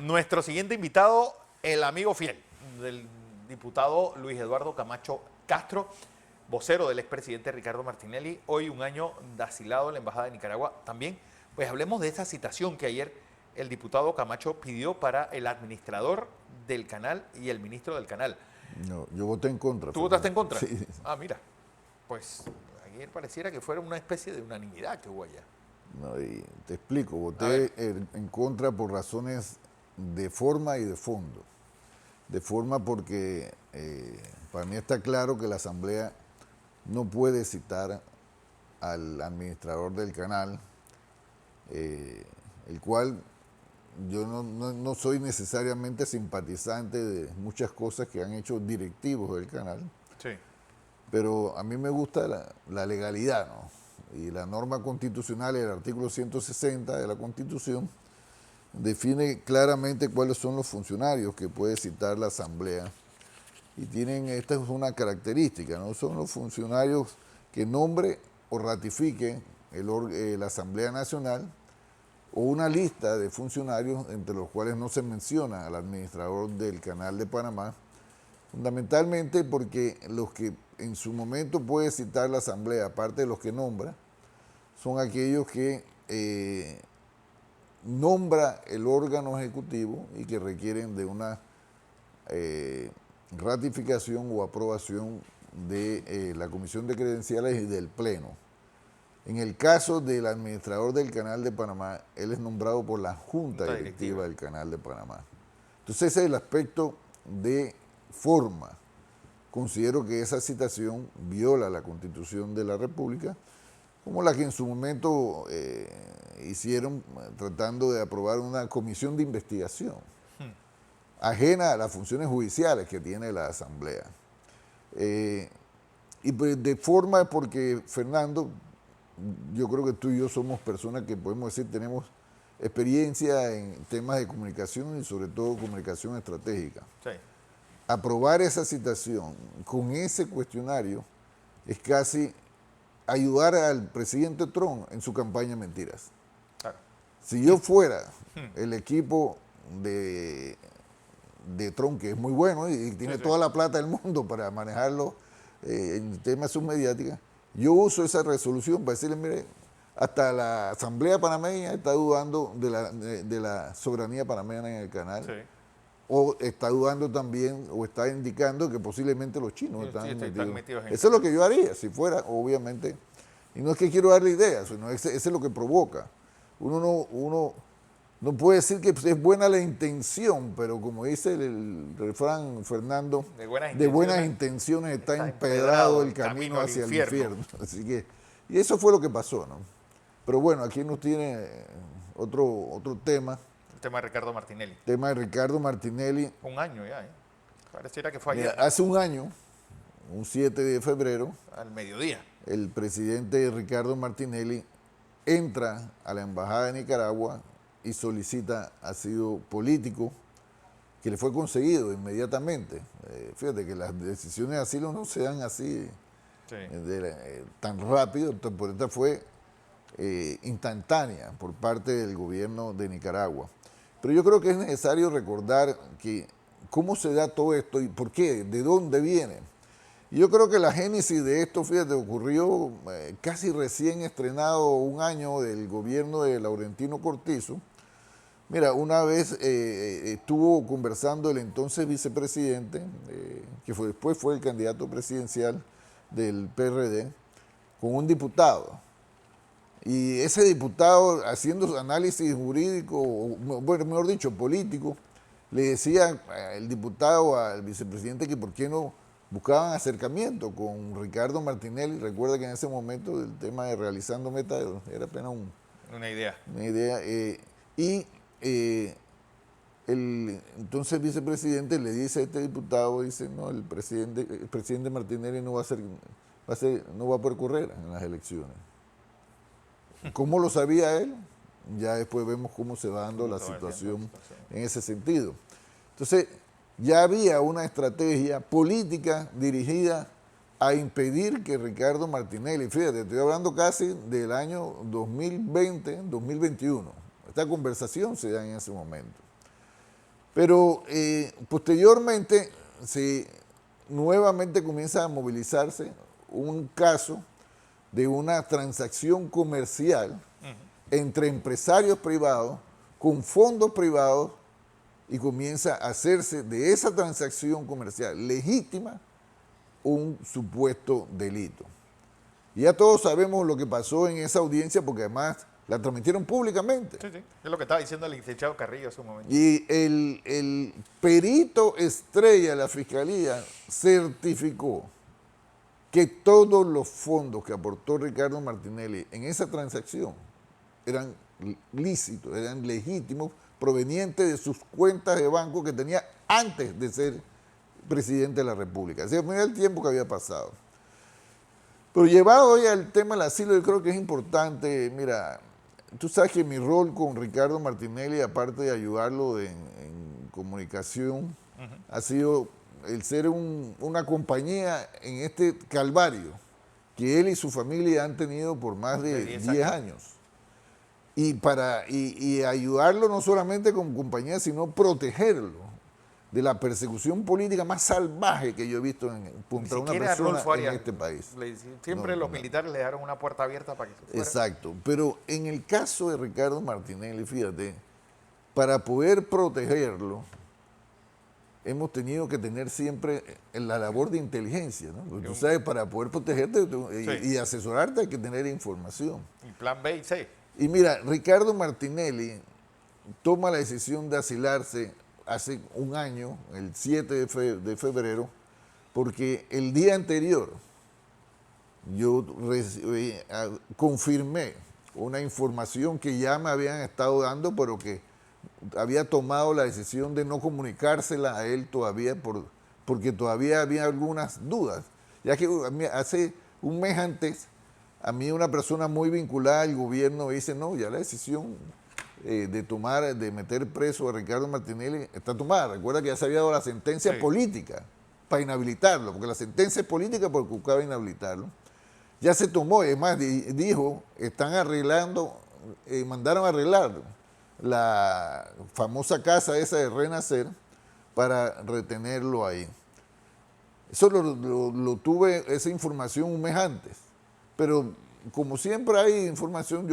Nuestro siguiente invitado, el amigo fiel del diputado Luis Eduardo Camacho Castro, vocero del expresidente Ricardo Martinelli, hoy un año de asilado en la Embajada de Nicaragua. También, pues hablemos de esa citación que ayer el diputado Camacho pidió para el administrador del canal y el ministro del canal. No, yo voté en contra. ¿Tú votaste en contra? Sí. Ah, mira, pues ayer pareciera que fuera una especie de unanimidad que hubo allá. No, y te explico, voté en contra por razones de forma y de fondo. De forma porque para mí está claro que la Asamblea no puede citar al administrador del canal, el cual yo no soy necesariamente simpatizante de muchas cosas que han hecho directivos del canal, Sí. pero a mí me gusta la legalidad, ¿no? Y la norma constitucional, el artículo 160 de la Constitución, define claramente cuáles son los funcionarios que puede citar la Asamblea. Y esta es una característica, ¿no? Son los funcionarios que nombre o ratifique la Asamblea Nacional, o una lista de funcionarios entre los cuales no se menciona al administrador del Canal de Panamá, fundamentalmente porque los que en su momento puede citar la Asamblea, aparte de los que nombra, son aquellos que nombra el órgano ejecutivo y que requieren de una ratificación o aprobación de la Comisión de Credenciales y del Pleno. En el caso del administrador del Canal de Panamá, él es nombrado por la Junta Directiva del Canal de Panamá. Entonces ese es el aspecto de forma. Considero que esa citación viola la Constitución de la República, como la que en su momento hicieron tratando de aprobar una comisión de investigación, ajena a las funciones judiciales que tiene la Asamblea. Y pues de forma porque, Fernando, yo creo que tú y yo somos personas que podemos decir tenemos experiencia en temas de comunicación y sobre todo comunicación estratégica. Sí. Aprobar esa citación con ese cuestionario es casi ayudar al presidente Trump en su campaña de mentiras. Claro. Si yo fuera el equipo de Trump, que es muy bueno y tiene toda la plata del mundo para manejarlo en temas submediáticos, yo uso esa resolución para decirle, mire, hasta la Asamblea Panameña está dudando de la soberanía panameña en el canal. Sí. O está dudando también, o está indicando que posiblemente los chinos están metidos en eso. Es lo que yo haría, si fuera, obviamente. Y no es que quiero darle ideas, sino ese es lo que provoca. Uno no puede decir que es buena la intención, pero como dice el refrán, Fernando, de buenas intenciones está empedrado el camino hacia el infierno. Así que, y eso fue lo que pasó, ¿no? Pero bueno, aquí nos tiene otro tema. El tema de Ricardo Martinelli. Tema de Ricardo Martinelli. Un año ya, ¿eh? Pareciera que fue ayer. Mira, hace un año, un 7 de febrero. Al mediodía. El presidente Ricardo Martinelli entra a la Embajada de Nicaragua y solicita asilo político, que le fue conseguido inmediatamente. Fíjate que las decisiones de asilo no se dan así tan rápido, por esta fue instantánea por parte del gobierno de Nicaragua. Pero yo creo que es necesario recordar que cómo se da todo esto y por qué, de dónde viene. Y yo creo que la génesis de esto, fíjate, ocurrió casi recién estrenado un año del gobierno de Laurentino Cortizo. Mira, una vez estuvo conversando el entonces vicepresidente, que después fue el candidato presidencial del PRD, con un diputado. Y ese diputado, haciendo análisis jurídico, bueno, mejor dicho, político, le decía el diputado al vicepresidente que por qué no buscaban acercamiento con Ricardo Martinelli. Recuerda que en ese momento el tema de Realizando Meta era apenas una idea. Entonces el vicepresidente le dice a este diputado, dice, no, el presidente Martinelli no va a poder correr en las elecciones. ¿Cómo lo sabía él? Ya después vemos cómo se va dando la situación en ese sentido. Entonces, ya había una estrategia política dirigida a impedir que Ricardo Martinelli, fíjate, estoy hablando casi del año 2020, 2021. Esta conversación se da en ese momento. Pero posteriormente nuevamente comienza a movilizarse un caso de una transacción comercial entre empresarios privados con fondos privados y comienza a hacerse de esa transacción comercial legítima un supuesto delito. Y ya todos sabemos lo que pasó en esa audiencia porque además la transmitieron públicamente. Sí, sí. Es lo que estaba diciendo el licenciado Carrillo hace un momento. Y el perito estrella de la Fiscalía certificó que todos los fondos que aportó Ricardo Martinelli en esa transacción eran lícitos, eran legítimos, provenientes de sus cuentas de banco que tenía antes de ser presidente de la República. Así que mira el tiempo que había pasado. Pero llevado hoy al tema del asilo, yo creo que es importante, mira, tú sabes que mi rol con Ricardo Martinelli, aparte de ayudarlo en comunicación, ha sido el ser una compañía en este calvario que él y su familia han tenido por más de 10 años. Y ayudarlo no solamente como compañía, sino protegerlo de la persecución política más salvaje que yo he visto contra una persona en este país. Siempre los militares le dejaron una puerta abierta para que se fuera. Exacto, pero en el caso de Ricardo Martinelli, fíjate, para poder protegerlo, hemos tenido que tener siempre la labor de inteligencia, ¿no? Porque tú sabes, para poder protegerte y asesorarte hay que tener información. Y plan B y C. Y mira, Ricardo Martinelli toma la decisión de asilarse hace un año, el 7 de febrero, porque el día anterior yo confirmé una información que ya me habían estado dando, pero que había tomado la decisión de no comunicársela a él todavía porque todavía había algunas dudas. Ya que hace un mes antes, a mí una persona muy vinculada al gobierno me dice, no, ya la decisión de meter preso a Ricardo Martinelli está tomada. Recuerda que ya se había dado la sentencia política para inhabilitarlo, porque la sentencia es política porque buscaba inhabilitarlo. Ya se tomó, es más, dijo, están arreglando, mandaron a arreglar la famosa casa esa de Renacer para retenerlo ahí. Eso lo tuve, esa información un mes antes. Pero como siempre hay información,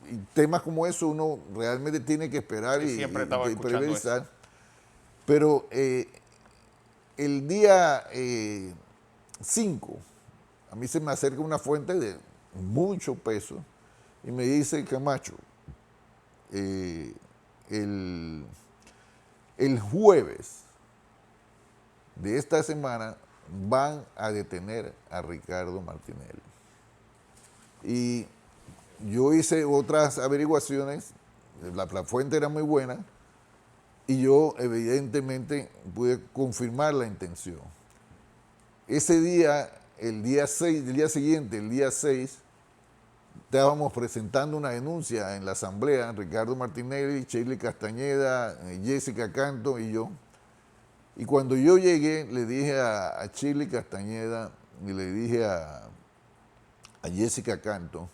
y temas como eso uno realmente tiene que esperar y preverizar. Pero el día 5, a mí se me acerca una fuente de mucho peso y me dice, Camacho, el jueves de esta semana van a detener a Ricardo Martinelli. Y yo hice otras averiguaciones, la fuente era muy buena, y yo evidentemente pude confirmar la intención. Ese día, el día siguiente, el día 6, estábamos presentando una denuncia en la asamblea, Ricardo Martinelli, Shirley Castañeda, Jessica Canto y yo. Y cuando yo llegué, le dije a Shirley Castañeda y le dije a Jessica Canto,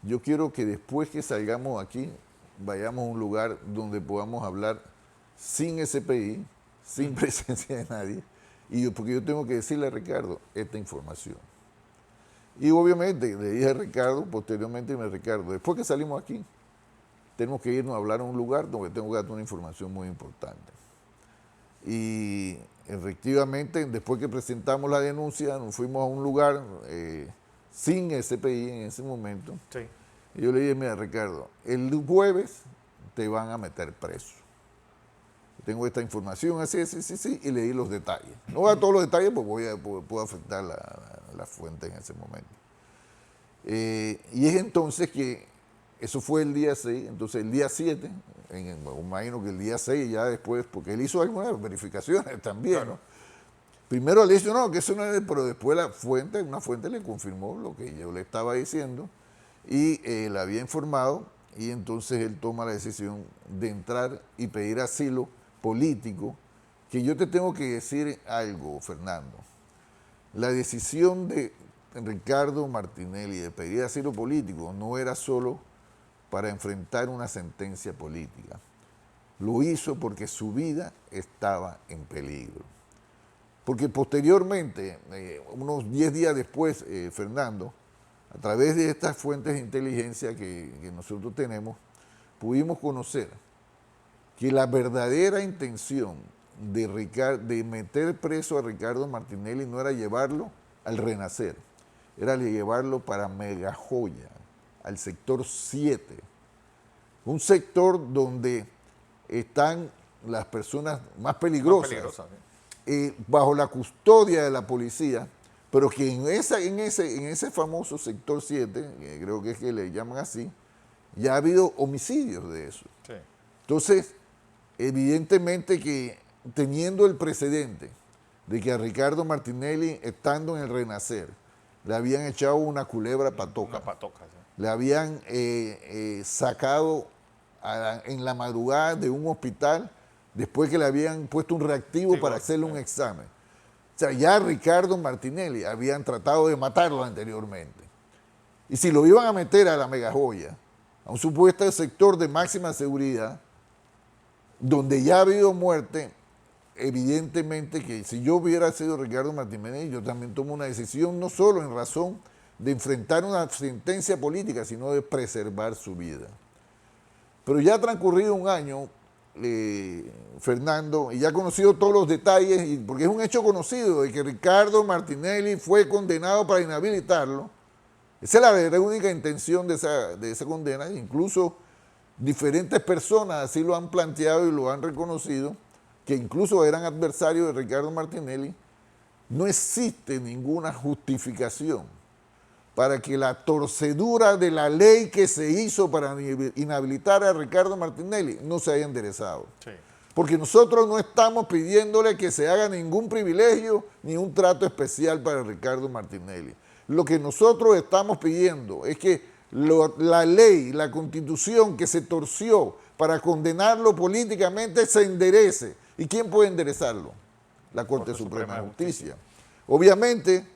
yo quiero que después que salgamos aquí, vayamos a un lugar donde podamos hablar sin SPI, sin presencia de nadie, porque yo tengo que decirle a Ricardo esta información. Y obviamente le dije a Ricardo, posteriormente Ricardo, después que salimos aquí, tenemos que irnos a hablar a un lugar donde tengo que darte una información muy importante. Y efectivamente, después que presentamos la denuncia, nos fuimos a un lugar sin SPI en ese momento. Sí. Y yo le dije, mira, Ricardo, el jueves te van a meter preso. Tengo esta información, así, y le di los detalles. No voy a todos los detalles porque puedo afectar la fuente en ese momento. Y es entonces que, eso fue el día 6, entonces el día 7, me imagino que el día 6 ya después, porque él hizo algunas verificaciones también, claro, ¿no? Primero le dijo, no, que eso no es, pero después una fuente le confirmó lo que yo le estaba diciendo y le había informado, y entonces él toma la decisión de entrar y pedir asilo político, que yo te tengo que decir algo, Fernando. La decisión de Ricardo Martinelli de pedir asilo político no era solo para enfrentar una sentencia política. lo hizo porque su vida estaba en peligro. Porque posteriormente, unos 10 días después, Fernando, a través de estas fuentes de inteligencia que nosotros tenemos, pudimos conocer que la verdadera intención de meter preso a Ricardo Martinelli no era llevarlo al Renacer, era llevarlo para Megajoya, al sector 7, un sector donde están las personas más peligrosas, bajo la custodia de la policía, pero que en ese famoso sector 7, creo que es que le llaman así, ya ha habido homicidios de eso. Sí. Entonces, evidentemente que teniendo el precedente de que a Ricardo Martinelli, estando en el Renacer, le habían echado una culebra patoca. Sí. Le habían sacado en la madrugada de un hospital después que le habían puesto un reactivo para hacerle un examen. O sea, ya Ricardo Martinelli habían tratado de matarlo anteriormente. Y si lo iban a meter a la Megajoya, a un supuesto sector de máxima seguridad, donde ya ha habido muerte, evidentemente que si yo hubiera sido Ricardo Martinelli, yo también tomo una decisión, no solo en razón de enfrentar una sentencia política, sino de preservar su vida. Pero ya ha transcurrido un año, Fernando, y ya ha conocido todos los detalles, porque es un hecho conocido de que Ricardo Martinelli fue condenado para inhabilitarlo. Esa es la única intención de esa condena, incluso diferentes personas así lo han planteado y lo han reconocido, que incluso eran adversarios de Ricardo Martinelli. No existe ninguna justificación para que la torcedura de la ley que se hizo para inhabilitar a Ricardo Martinelli no se haya enderezado. Sí. Porque nosotros no estamos pidiéndole que se haga ningún privilegio ni un trato especial para Ricardo Martinelli. Lo que nosotros estamos pidiendo es que la ley, la constitución que se torció para condenarlo políticamente se enderece. ¿Y quién puede enderezarlo? La Corte Suprema de Justicia. Obviamente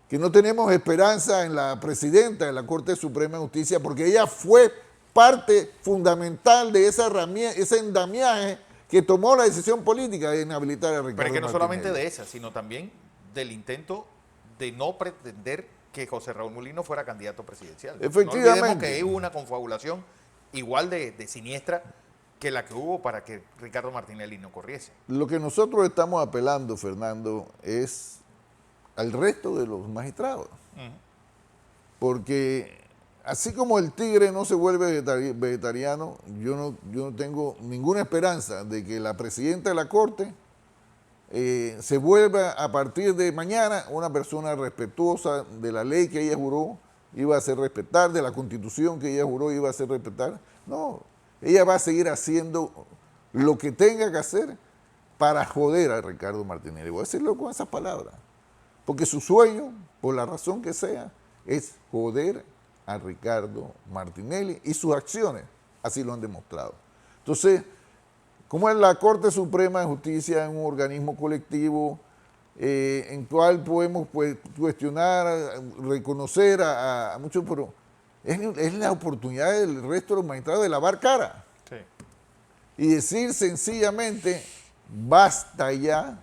que no tenemos esperanza en la presidenta de la Corte Suprema de Justicia porque ella fue parte fundamental de ese endamiaje que tomó la decisión política de inhabilitar a Ricardo Martinelli. Pero es que no solamente de esa, sino también del intento de no pretender que José Raúl Mulino fuera candidato presidencial. Efectivamente. No olvidemos que hubo una confabulación igual de siniestra que la que hubo para que Ricardo Martinelli no corriese. Lo que nosotros estamos apelando, Fernando, es al resto de los magistrados. Porque así como el tigre no se vuelve vegetariano, yo no tengo ninguna esperanza de que la presidenta de la Corte se vuelva a partir de mañana una persona respetuosa de la ley que ella juró iba a hacer respetar, de la Constitución que ella juró iba a hacer respetar. No, ella va a seguir haciendo lo que tenga que hacer para joder a Ricardo Martinelli. Voy a decirlo con esas palabras. Porque su sueño, por la razón que sea, es joder a Ricardo Martinelli y sus acciones así lo han demostrado. Entonces, como es la Corte Suprema de Justicia, es un organismo colectivo en cual podemos cuestionar, reconocer a muchos, pero es la oportunidad del resto de los magistrados de lavar cara. Sí. Y decir sencillamente, basta ya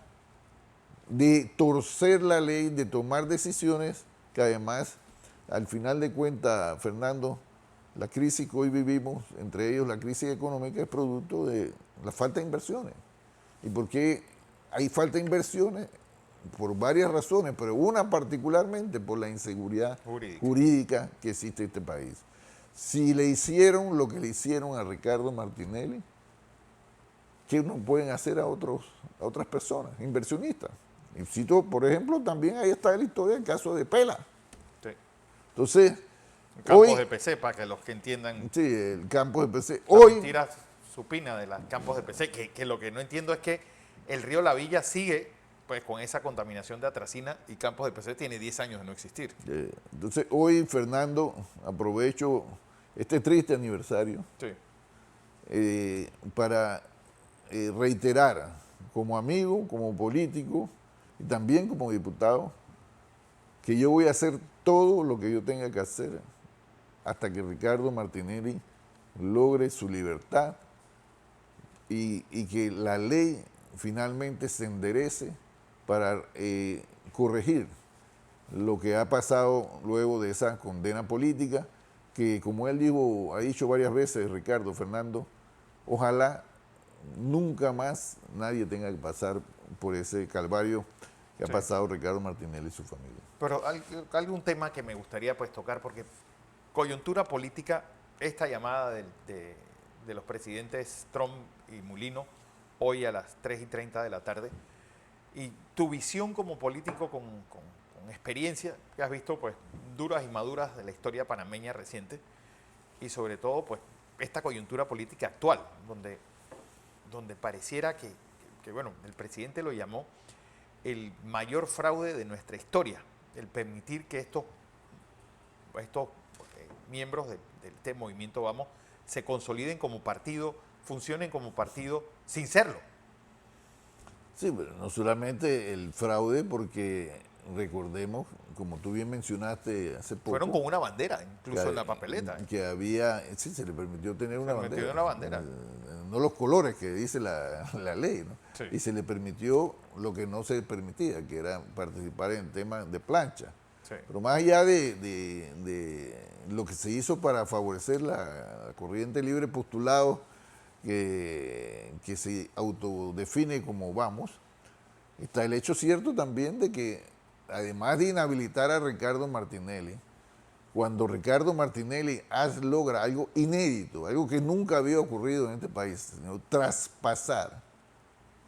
de torcer la ley, de tomar decisiones que además, al final de cuentas, Fernando, la crisis que hoy vivimos, entre ellos la crisis económica, es producto de la falta de inversiones. ¿Y por qué hay falta de inversiones? Por varias razones, pero una particularmente por la inseguridad jurídica que existe en este país. Si le hicieron lo que le hicieron a Ricardo Martinelli, ¿qué no pueden hacer a otras personas, inversionistas? Y cito, por ejemplo, también ahí está la historia del caso de Pela. Sí. Entonces, campos de PC, para que los que entiendan. Sí, el campo de PC. Hoy mentira supina de los campos de PC, que lo que no entiendo es que el río La Villa sigue pues con esa contaminación de atracina y campos de PC tiene 10 años de no existir. Entonces, hoy, Fernando, aprovecho este triste aniversario para reiterar como amigo, como político y también como diputado que yo voy a hacer todo lo que yo tenga que hacer hasta que Ricardo Martinelli logre su libertad y que la ley finalmente se enderece para corregir lo que ha pasado luego de esa condena política, que como él dijo, ha dicho varias veces Ricardo Fernando, ojalá nunca más nadie tenga que pasar por ese calvario que ha pasado Ricardo Martinelli y su familia. Pero algún tema que me gustaría pues tocar, porque coyuntura política, esta llamada de los presidentes Trump y Mulino, hoy a las 3:30 de la tarde, y tu visión como político con experiencia, que has visto pues duras y maduras de la historia panameña reciente, y sobre todo pues esta coyuntura política actual, donde pareciera que bueno, el presidente lo llamó el mayor fraude de nuestra historia, el permitir que estos miembros de este movimiento Vamos se consoliden como partido, funcionen como partido sin serlo. Sí, pero no solamente el fraude, porque recordemos, como tú bien mencionaste hace poco, fueron con una bandera, incluso en la papeleta. Que había, sí, se le permitió tener una bandera. Se le permitió una bandera. No los colores que dice la ley, ¿no? Sí. Y se le permitió lo que no se permitía, que era participar en temas de plancha. Sí. Pero más allá de lo que se hizo para favorecer la corriente libre postulado que se autodefine como Vamos, está el hecho cierto también de que, además de inhabilitar a Ricardo Martinelli, cuando Ricardo Martinelli logra algo inédito, algo que nunca había ocurrido en este país, sino traspasar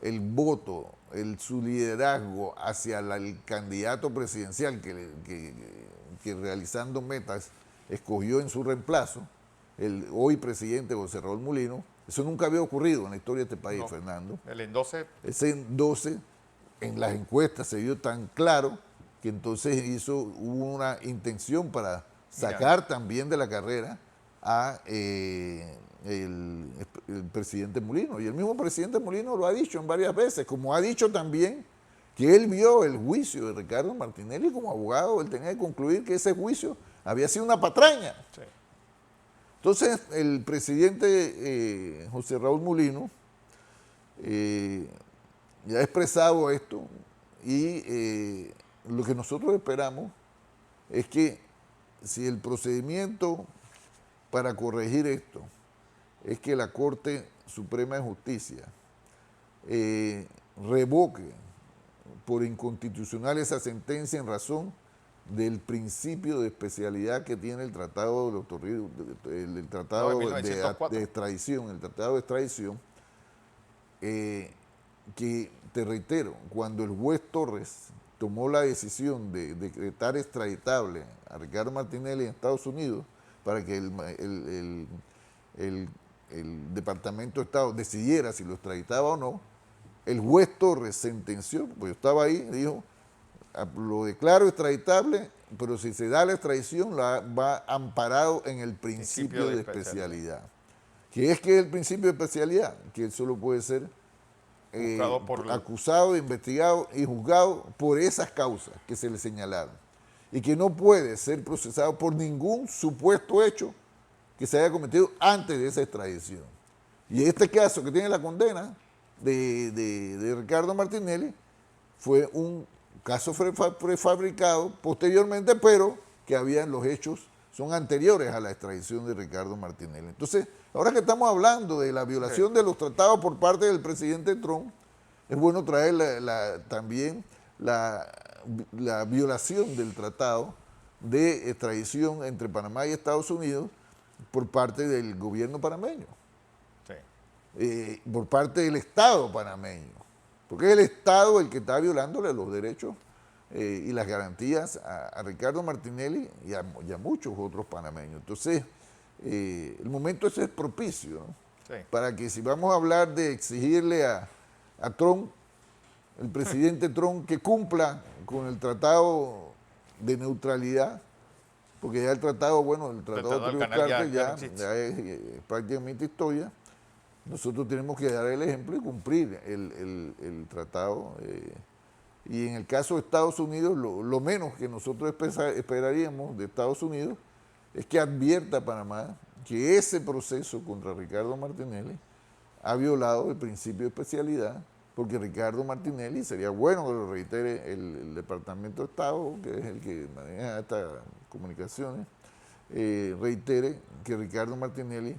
el voto, su liderazgo hacia el candidato presidencial que realizando metas escogió en su reemplazo, el hoy presidente José Raúl Mulino, eso nunca había ocurrido en la historia de este país, no, Fernando. El endose. Ese endose en las encuestas se vio tan claro que entonces hubo una intención para sacar también de la carrera a el presidente Mulino. Y el mismo presidente Mulino lo ha dicho en varias veces, como ha dicho también que él vio el juicio de Ricardo Martinelli como abogado, él tenía que concluir que ese juicio había sido una patraña. Sí. Entonces, el presidente José Raúl Mulino ya ha expresado esto y lo que nosotros esperamos es que si el procedimiento para corregir esto es que la Corte Suprema de Justicia revoque por inconstitucional esa sentencia en razón del principio de especialidad que tiene el Tratado de Extradición, el Tratado de Extradición, que, te reitero, cuando el juez Torres tomó la decisión de decretar extraditable a Ricardo Martinelli en Estados Unidos para que el Departamento de Estado decidiera si lo extraditaba o no, el juez Torres sentenció, pues yo estaba ahí, dijo, lo declaro extraditable, pero si se da la extradición va amparado en el principio de especialidad. ¿Qué es el principio de especialidad? Que él solo puede ser acusado, investigado y juzgado por esas causas que se le señalaron. Y que no puede ser procesado por ningún supuesto hecho que se haya cometido antes de esa extradición. Y este caso que tiene la condena de Ricardo Martinelli fue un caso prefabricado posteriormente, pero que los hechos son anteriores a la extradición de Ricardo Martinelli. Entonces, ahora que estamos hablando de la violación de los tratados por parte del presidente Trump, es bueno traer también la violación del tratado de extradición entre Panamá y Estados Unidos por parte del gobierno panameño, por parte del Estado panameño. Porque es el Estado el que está violándole los derechos y las garantías a Ricardo Martinelli y a muchos otros panameños. Entonces, el momento ese es propicio, ¿no? Sí. Para que si vamos a hablar de exigirle a Trump, el presidente Trump, que cumpla con el tratado de neutralidad, porque ya el tratado, bueno, el tratado de Carter ya es prácticamente historia. Nosotros tenemos que dar el ejemplo y cumplir el tratado. Y en el caso de Estados Unidos, lo menos que nosotros esperaríamos de Estados Unidos es que advierta a Panamá que ese proceso contra Ricardo Martinelli ha violado el principio de especialidad, porque Ricardo Martinelli, sería bueno que lo reitere el Departamento de Estado, que es el que maneja estas comunicaciones, reitere que Ricardo Martinelli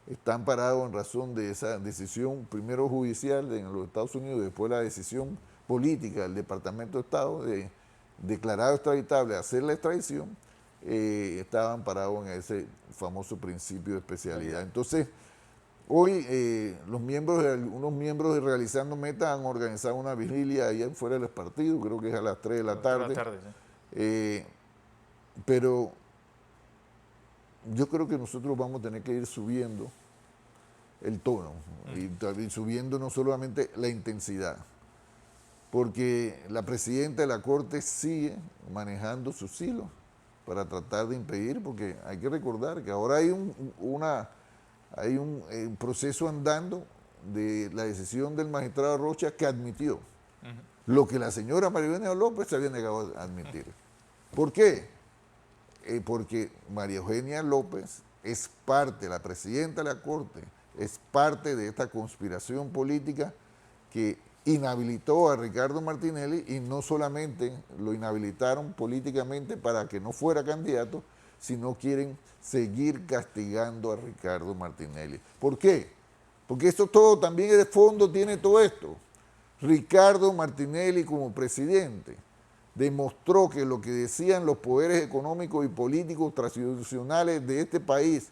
está amparado en razón de esa decisión, primero judicial en los Estados Unidos, después la decisión política del Departamento de Estado de declarado extraditable, hacer la extradición, estaba amparado en ese famoso principio de especialidad. Entonces, hoy unos miembros de Realizando Meta han organizado una vigilia allá fuera del partido, creo que es a las 3 de la tarde. Sí. Pero yo creo que nosotros vamos a tener que ir subiendo el tono y subiendo no solamente la intensidad, porque la presidenta de la Corte sigue manejando sus hilos para tratar de impedir, porque hay que recordar que ahora hay un proceso andando de la decisión del magistrado Rocha que admitió lo que la señora María Eugenia López se había negado a admitir. ¿Por qué? Porque María Eugenia López es parte, la presidenta de la Corte, es parte de esta conspiración política que inhabilitó a Ricardo Martinelli, y no solamente lo inhabilitaron políticamente para que no fuera candidato, sino quieren seguir castigando a Ricardo Martinelli. ¿Por qué? Porque esto todo también de fondo tiene todo esto. Ricardo Martinelli como presidente demostró que lo que decían los poderes económicos y políticos tradicionales de este país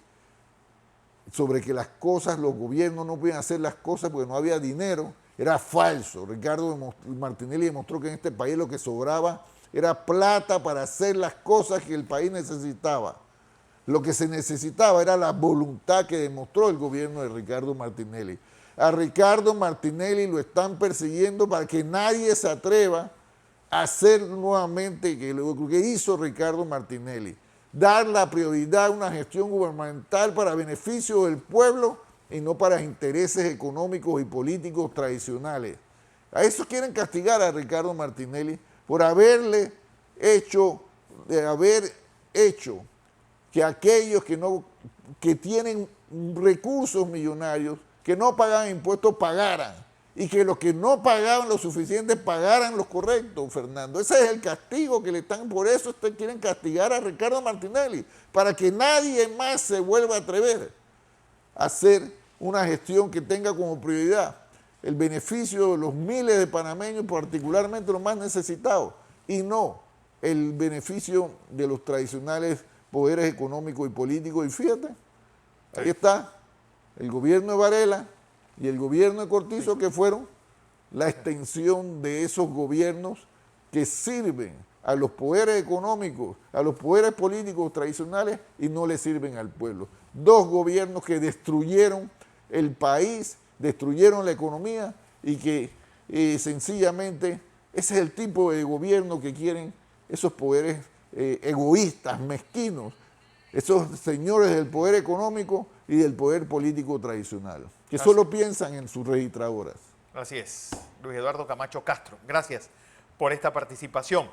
sobre que las cosas, los gobiernos no podían hacer las cosas porque no había dinero, era falso. Ricardo Martinelli demostró que en este país lo que sobraba era plata para hacer las cosas que el país necesitaba. Lo que se necesitaba era la voluntad que demostró el gobierno de Ricardo Martinelli. A Ricardo Martinelli lo están persiguiendo para que nadie se atreva a hacer nuevamente lo que hizo Ricardo Martinelli. Dar la prioridad a una gestión gubernamental para beneficio del pueblo y no para intereses económicos y políticos tradicionales. A eso quieren castigar a Ricardo Martinelli por haber hecho que aquellos que tienen recursos millonarios, que no pagan impuestos, pagaran, y que los que no pagaban lo suficiente pagaran los correctos, Fernando. Ese es el castigo que le están, por eso ustedes quieren castigar a Ricardo Martinelli, para que nadie más se vuelva a atrever a hacer una gestión que tenga como prioridad el beneficio de los miles de panameños, particularmente los más necesitados, y no el beneficio de los tradicionales poderes económicos y políticos. Y fíjate, ahí está el gobierno de Varela y el gobierno de Cortizo, que fueron la extensión de esos gobiernos que sirven a los poderes económicos, a los poderes políticos tradicionales, y no le sirven al pueblo. Dos gobiernos que destruyeron el país, destruyeron la economía, y que sencillamente ese es el tipo de gobierno que quieren esos poderes egoístas, mezquinos, esos señores del poder económico y del poder político tradicional, que solo piensan en sus registradoras. Así es. Luis Eduardo Camacho Castro, gracias por esta participación.